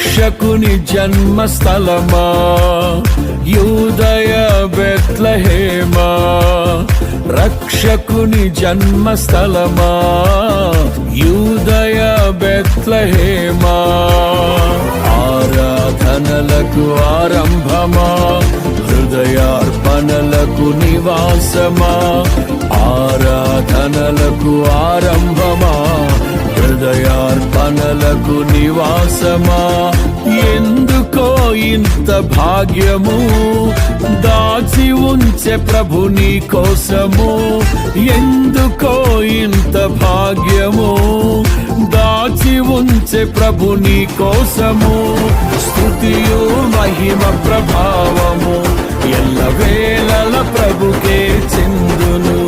రక్షకుని జన్మస్థలమా యూదయ బెత్లెహేమా, రక్షకుని జన్మస్థలమా యూదయ బెత్లెహేమా. ఆరాధనలకు ఆరంభమా, హృదయార్పణలకు నివాసమా, ఆరాధనలకు ఆరంభమా, హృదయార్పణలకు నివాసమా. ఎందుకో ఇంత భాగ్యము దాచి ఉంచే ప్రభు నీ కోసము, ఎందుకో ఇంత భాగ్యము దాచి ఉంచే ప్రభు నీ కోసము. స్తుతియు మహిమ ప్రభావము ఎల్లవేళల ప్రభుకే చెందును.